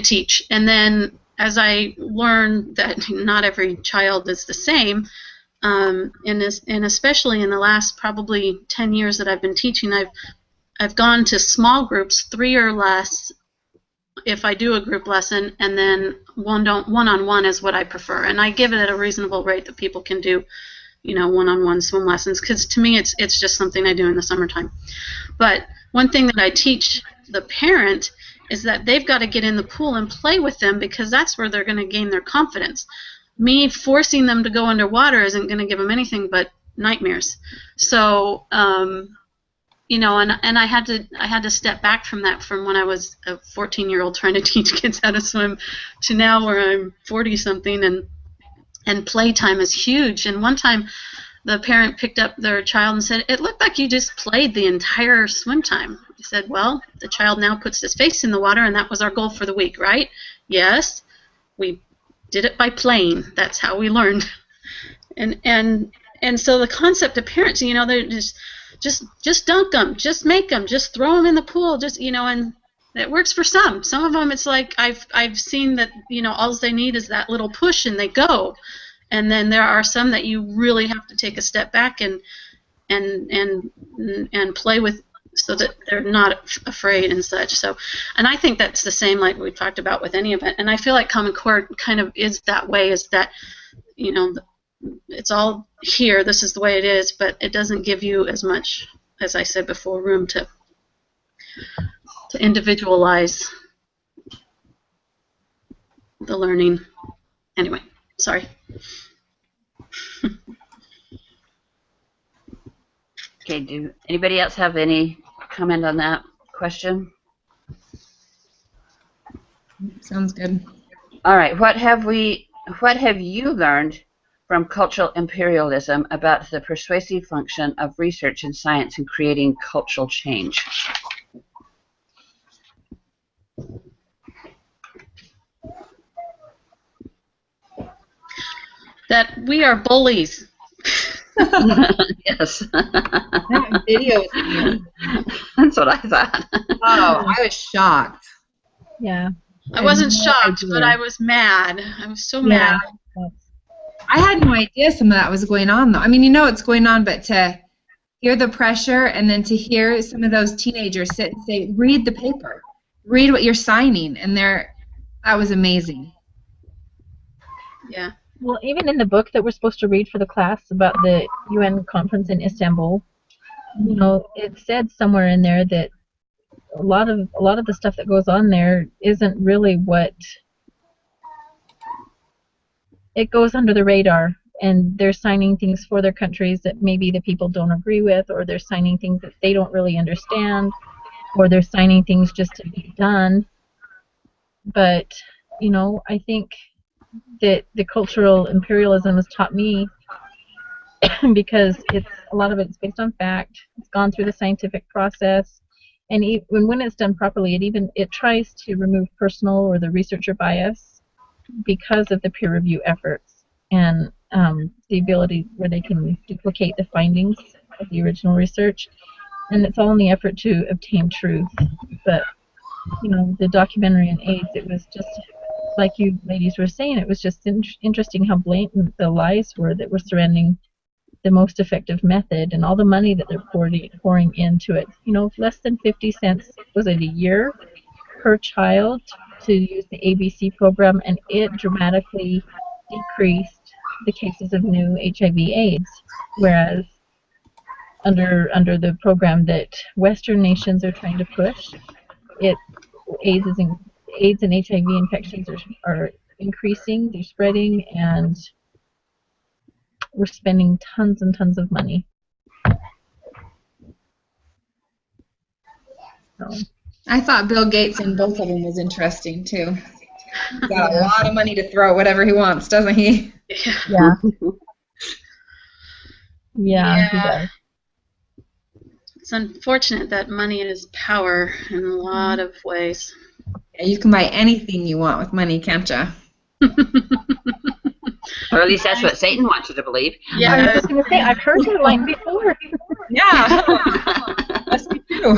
[SPEAKER 1] teach. And then as I learned that not every child is the same, and especially in the last probably 10 years that I've been teaching, I've gone to small groups, 3 or less, if I do a group lesson, and then one-on-one is what I prefer. And I give it at a reasonable rate that people can do, one-on-one swim lessons, because to me it's just something I do in the summertime. But one thing that I teach the parent is that they've got to get in the pool and play with them, because that's where they're going to gain their confidence. Me forcing them to go underwater isn't going to give them anything but nightmares. So, and I had to step back from that, from when I was a 14-year-old trying to teach kids how to swim, to now where I'm 40-something, and playtime is huge. And one time, the parent picked up their child and said, "It looked like you just played the entire swim time." I said, "Well, the child now puts his face in the water, and that was our goal for the week, right?" "Yes, we did it by playing. That's how we learned." And so the concept of parents, they're just dunk them, just make them, just throw them in the pool, and it works for some. Some of them, it's like I've seen that, all they need is that little push and they go. And then there are some that you really have to take a step back and play with, so that they're not afraid and such. So, and I think that's the same, like we talked about with any event. And I feel like Common Core kind of is that way, is that, it's all here, this is the way it is, but it doesn't give you as much, as I said before, room to individualize the learning. Anyway, sorry.
[SPEAKER 2] Okay, do anybody else have any comment on that question?
[SPEAKER 4] Sounds good.
[SPEAKER 2] All right, what have you learned from cultural imperialism about the persuasive function of research in science in creating cultural change?
[SPEAKER 1] That we are bullies.
[SPEAKER 2] Yes.
[SPEAKER 4] That video was amazing.
[SPEAKER 2] That's what I thought.
[SPEAKER 4] Oh, I was shocked.
[SPEAKER 5] Yeah.
[SPEAKER 1] I wasn't
[SPEAKER 4] had no
[SPEAKER 1] shocked,
[SPEAKER 4] idea.
[SPEAKER 1] but I was mad. I was so
[SPEAKER 5] Yeah.
[SPEAKER 1] mad.
[SPEAKER 4] I had no idea some of that was going on, though. I mean, you know what's going on, but to hear the pressure and then to hear some of those teenagers sit and say, read the paper, read what you're signing, and that was amazing.
[SPEAKER 1] Yeah.
[SPEAKER 5] Well, even in the book that we're supposed to read for the class about the UN conference in Istanbul, you know, it said somewhere in there that a lot of the stuff that goes on there isn't really what it goes under the radar, and they're signing things for their countries that maybe the people don't agree with, or they're signing things that they don't really understand, or they're signing things just to be done. But, you know, I think that the cultural imperialism has taught me because a lot of it's based on fact. It's gone through the scientific process, and when it's done properly, it tries to remove personal or the researcher bias because of the peer review efforts and the ability where they can duplicate the findings of the original research, and it's all in the effort to obtain truth. But you know, the documentary on AIDS, it was just like you ladies were saying, it was just interesting how blatant the lies were that were surrounding the most effective method and all the money that they're pouring into it. You know, less than 50 cents, was it a year, per child to use the ABC program, and it dramatically decreased the cases of new HIV/AIDS, whereas under the program that Western nations are trying to push, AIDS and HIV infections are increasing, they're spreading, and we're spending tons and tons of money. So.
[SPEAKER 4] I thought Bill Gates in both of them was interesting, too. He's got a lot of money to throw at whatever he wants, doesn't he?
[SPEAKER 5] Yeah. Yeah, he does.
[SPEAKER 1] It's unfortunate that money is power in a lot of ways.
[SPEAKER 4] Yeah, you can buy anything you want with money, can't you?
[SPEAKER 2] Or at least that's what Satan wants you to believe.
[SPEAKER 5] I
[SPEAKER 1] Yeah.
[SPEAKER 5] was just going to say, I've heard that line before.
[SPEAKER 4] Yeah. That's me, too.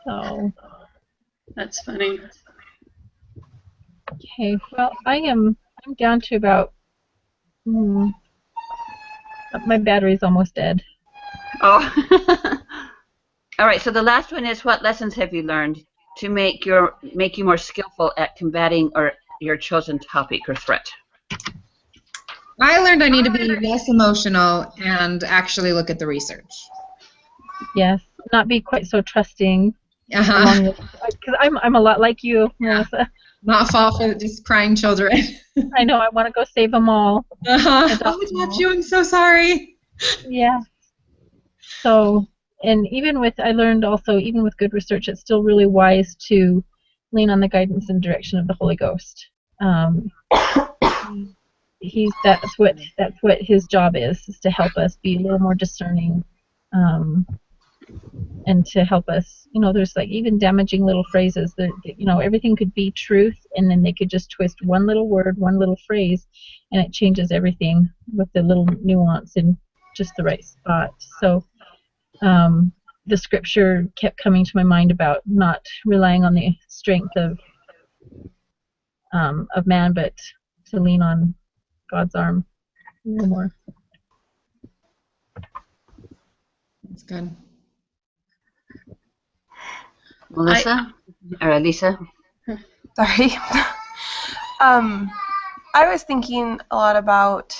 [SPEAKER 5] So,
[SPEAKER 1] That's funny.
[SPEAKER 5] okay, well, I'm down to about, my battery's almost dead.
[SPEAKER 2] Oh. All right, so the last one is, what lessons have you learned to make you more skillful at combating your chosen topic or threat?
[SPEAKER 4] I learned I need to be less emotional and actually look at the research.
[SPEAKER 5] Yes, not be quite so trusting.
[SPEAKER 4] Uh-huh.
[SPEAKER 5] Because I'm a lot like you, Melissa.
[SPEAKER 4] Not fall for just crying children.
[SPEAKER 5] I know, I want to go save them all.
[SPEAKER 4] Uh-huh. Oh, that's you, I'm so sorry.
[SPEAKER 5] Yeah. So, and I learned also, even with good research, it's still really wise to lean on the guidance and direction of the Holy Ghost. That's what his job is to help us be a little more discerning, and to help us. You know, there's like even damaging little phrases that, you know, everything could be truth, and then they could just twist one little word, one little phrase, and it changes everything with the little nuance in just the right spot. So the scripture kept coming to my mind about not relying on the strength of man, but to lean on God's arm a little more.
[SPEAKER 4] That's good.
[SPEAKER 2] Melissa? Or Lisa?
[SPEAKER 3] Sorry. I was thinking a lot about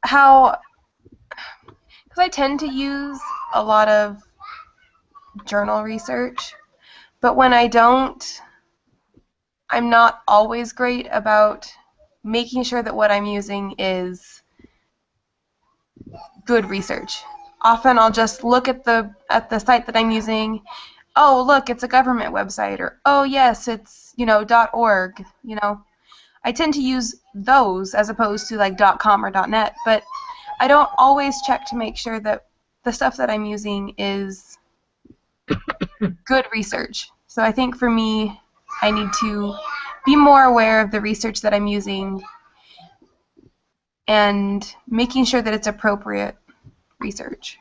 [SPEAKER 3] how, because I tend to use a lot of journal research, but when I don't, I'm not always great about making sure that what I'm using is good research. Often I'll just look at the site that I'm using. Oh, look, it's a government website, or oh yes, it's .org. I tend to use those as opposed to like .com or .net, but I don't always check to make sure that the stuff that I'm using is good research. So I think for me, I need to be more aware of the research that I'm using and making sure that it's appropriate research.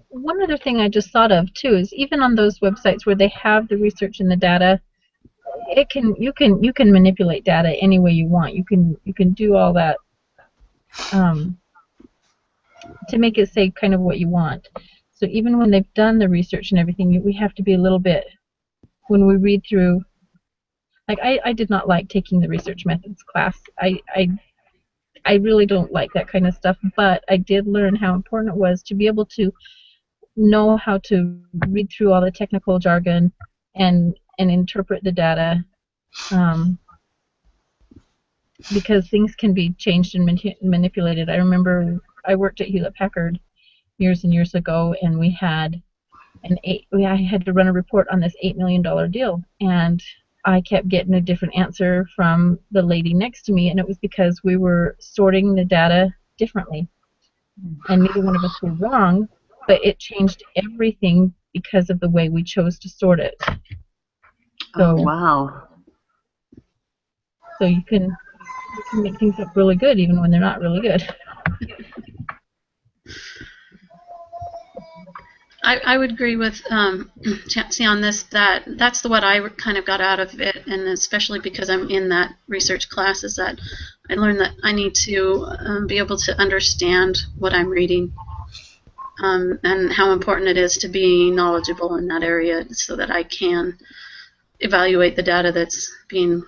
[SPEAKER 5] One other thing I just thought of too is even on those websites where they have the research and the data, you can manipulate data any way you want. You can do all that to make it say kind of what you want. So even when they've done the research and everything, we have to be a little bit, when we read through, like I did not like taking the research methods class. I really don't like that kind of stuff, but I did learn how important it was to be able to know how to read through all the technical jargon and interpret the data, because things can be changed and manipulated. I remember I worked at Hewlett-Packard years and years ago, and I had to run a report on this $8 million deal, and I kept getting a different answer from the lady next to me, and it was because we were sorting the data differently, and neither one of us were wrong, but it changed everything because of the way we chose to sort it. So,
[SPEAKER 2] Oh, wow.
[SPEAKER 5] So you can make things look really good even when they're not really good.
[SPEAKER 1] I would agree with Chancey on this, that's what I kind of got out of it, and especially because I'm in that research class, is that I learned that I need to be able to understand what I'm reading, and how important it is to be knowledgeable in that area so that I can evaluate the data that's being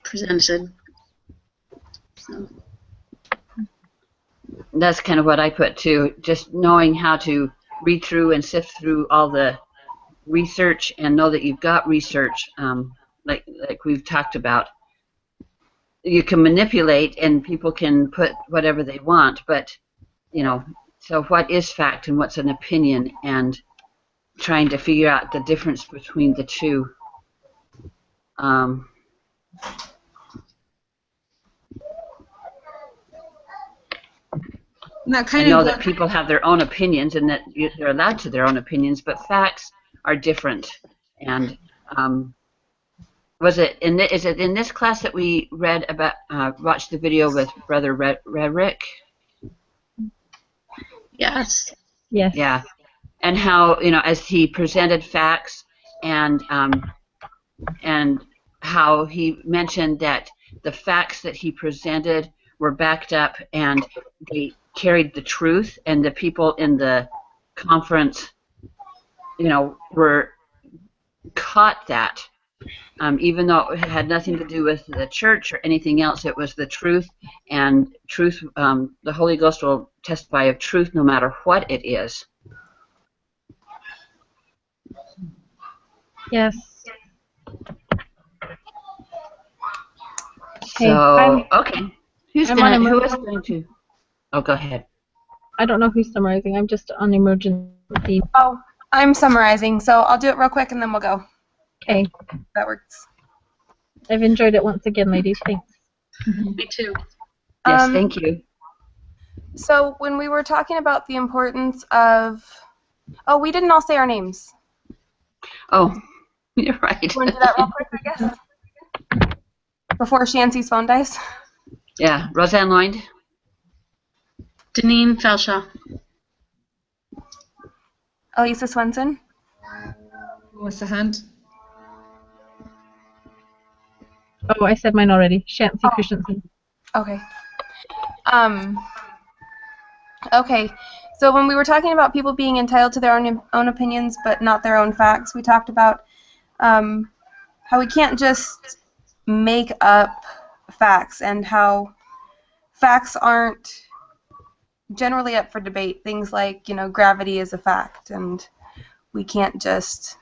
[SPEAKER 1] presented. So.
[SPEAKER 2] That's kind of what I put too, just knowing how to read through and sift through all the research and know that you've got research, like we've talked about. You can manipulate and people can put whatever they want, but so what is fact and what's an opinion, and trying to figure out the difference between the two. I know that people have their own opinions and that they're allowed to their own opinions, but facts are different. And is it in this class that we read about, watched the video with Brother Rick?
[SPEAKER 1] Yes.
[SPEAKER 5] Yes.
[SPEAKER 2] Yeah, and how as he presented facts, and how he mentioned that the facts that he presented were backed up and they carried the truth, and the people in the conference, were caught that, even though it had nothing to do with the church or anything else. It was the truth, and truth. The Holy Ghost will testify of truth no matter what it is.
[SPEAKER 5] Yes.
[SPEAKER 2] So, okay. Who is going to? Oh, go ahead.
[SPEAKER 5] I don't know who's summarizing. I'm just on emergency.
[SPEAKER 3] Oh, I'm summarizing, so I'll do it real quick and then we'll go.
[SPEAKER 5] Okay.
[SPEAKER 3] That works.
[SPEAKER 5] I've enjoyed it once again, ladies. Thanks.
[SPEAKER 1] Me too.
[SPEAKER 2] Yes, thank you.
[SPEAKER 3] So when we were talking about the importance of... Oh, we didn't all say our names.
[SPEAKER 2] Oh, you're right.
[SPEAKER 3] You want to do that real quick, I guess? Before Shancy's phone dies?
[SPEAKER 2] Yeah, Roseanne Lloyd.
[SPEAKER 1] Deneen Felshaw.
[SPEAKER 3] Elisa Swenson.
[SPEAKER 4] Melissa Hunt.
[SPEAKER 5] Oh, I said mine already. Shancy Christensen.
[SPEAKER 3] Okay. Okay. So when we were talking about people being entitled to their own opinions but not their own facts, we talked about how we can't just make up facts, and how facts aren't generally up for debate. Things like, gravity is a fact, and we can't just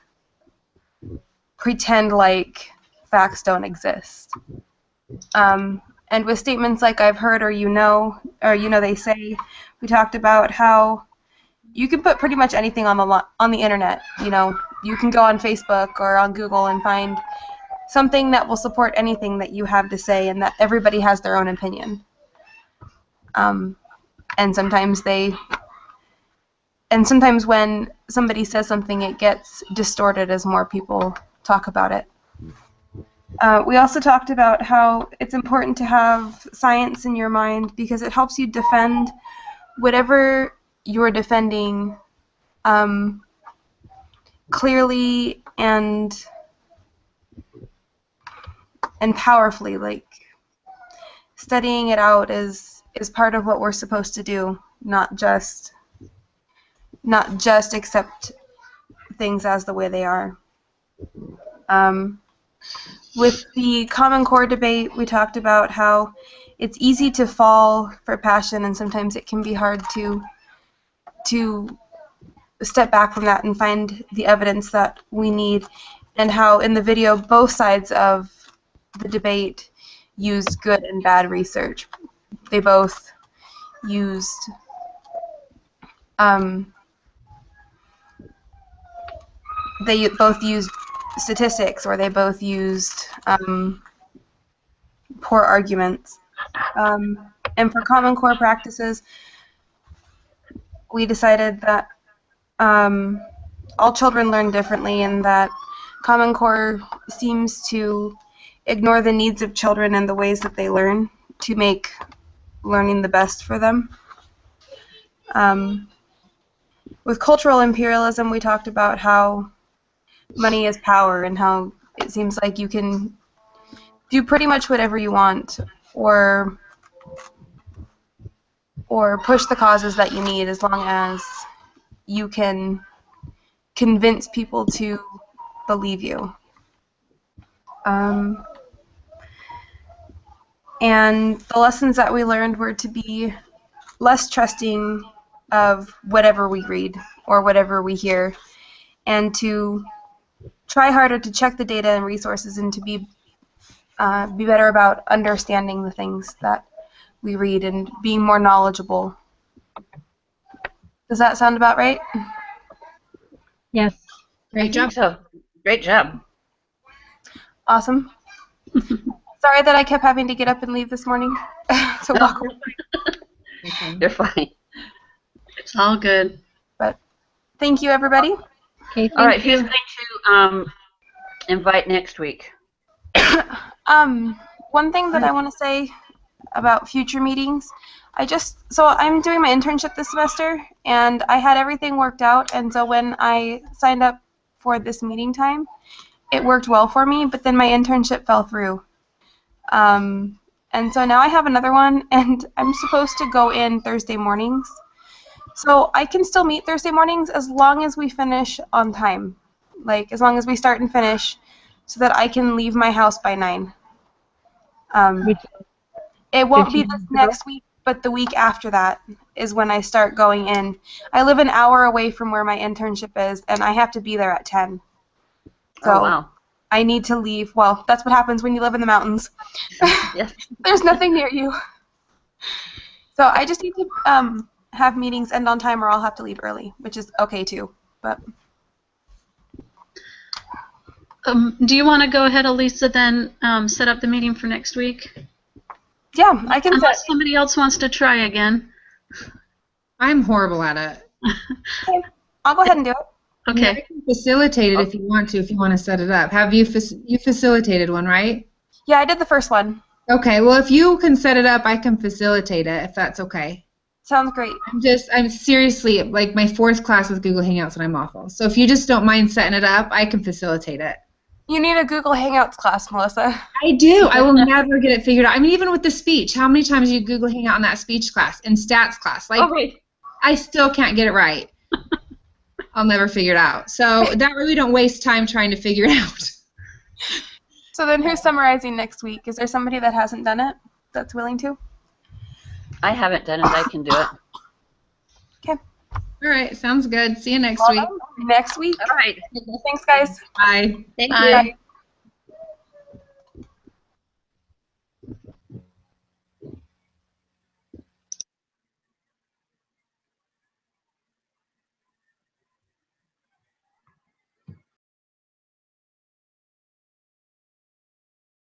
[SPEAKER 3] pretend like facts don't exist. And with statements like "I've heard" or "you know" they say, we talked about how you can put pretty much anything on the internet. You know, you can go on Facebook or on Google and find something that will support anything that you have to say, and that everybody has their own opinion. And sometimes when somebody says something, it gets distorted as more people talk about it. We also talked about how it's important to have science in your mind because it helps you defend whatever you're defending clearly and powerfully. Like, studying it out is part of what we're supposed to do, not just accept things as the way they are. With the Common Core debate, we talked about how it's easy to fall for passion, and sometimes it can be hard to step back from that and find the evidence that we need, and how in the video both sides of the debate used good and bad research. They both used statistics, or they both used poor arguments. And for Common Core practices, we decided that all children learn differently, and that Common Core seems to ignore the needs of children and the ways that they learn to make learning the best for them. With cultural imperialism, we talked about how money is power, and how it seems like you can do pretty much whatever you want, or push the causes that you need, as long as you can convince people to believe you. And the lessons that we learned were to be less trusting of whatever we read or whatever we hear, and to try harder to check the data and resources, and to be better about understanding the things that we read and being more knowledgeable. Does that sound about right?
[SPEAKER 5] Yes.
[SPEAKER 2] Great job. So, great job.
[SPEAKER 3] Awesome. Sorry that I kept having to get up and leave this morning to walk away.
[SPEAKER 2] You're fine.
[SPEAKER 1] It's all good.
[SPEAKER 3] But thank you, everybody.
[SPEAKER 5] Okay.
[SPEAKER 2] All right, who's going to invite next week?
[SPEAKER 3] One thing that I want to say about future meetings, so I'm doing my internship this semester, and I had everything worked out, and so when I signed up for this meeting time, it worked well for me, but then my internship fell through. And so now I have another one, and I'm supposed to go in Thursday mornings. So I can still meet Thursday mornings as long as we finish on time. Like, as long as we start and finish, so that I can leave my house by 9. It won't be this next week, but the week after that is when I start going in. I live an hour away from where my internship is, and I have to be there at 10. So
[SPEAKER 2] Oh, wow.
[SPEAKER 3] I need to leave. Well, that's what happens when you live in the mountains.
[SPEAKER 2] Yes.
[SPEAKER 3] There's nothing near you. So I just need to have meetings end on time, or I'll have to leave early, which is okay too. But
[SPEAKER 1] Do you want to go ahead, Elisa, then set up the meeting for next week?
[SPEAKER 3] yeah, I can.
[SPEAKER 1] Unless somebody else wants to try again.
[SPEAKER 4] I'm horrible at it.
[SPEAKER 3] I'll go ahead and do it.
[SPEAKER 4] I
[SPEAKER 1] Okay.
[SPEAKER 4] can facilitate it if you want to set it up. Have you you facilitated one, right?
[SPEAKER 3] Yeah, I did the first one.
[SPEAKER 4] Okay, well, if you can set it up, I can facilitate it, if that's okay.
[SPEAKER 3] Sounds great.
[SPEAKER 4] I'm seriously, like, my 4th class with Google Hangouts, and I'm awful. So if you just don't mind setting it up, I can facilitate it.
[SPEAKER 3] You need a Google Hangouts class, Melissa.
[SPEAKER 4] I do. I will never get it figured out. I mean, even with the speech, how many times do you Google Hangout in that speech class and stats class? Like,
[SPEAKER 1] right.
[SPEAKER 4] I still can't get it right. I'll never figure it out. So that really don't waste time trying to figure it out.
[SPEAKER 3] So then who's summarizing next week? Is there somebody that hasn't done it that's willing to?
[SPEAKER 2] I haven't done it. I can do it.
[SPEAKER 3] Okay.
[SPEAKER 4] All right, sounds good. See you next week.
[SPEAKER 3] Next week.
[SPEAKER 2] All right.
[SPEAKER 3] Thanks, guys.
[SPEAKER 4] Bye.
[SPEAKER 2] Thank
[SPEAKER 1] Bye.
[SPEAKER 2] you.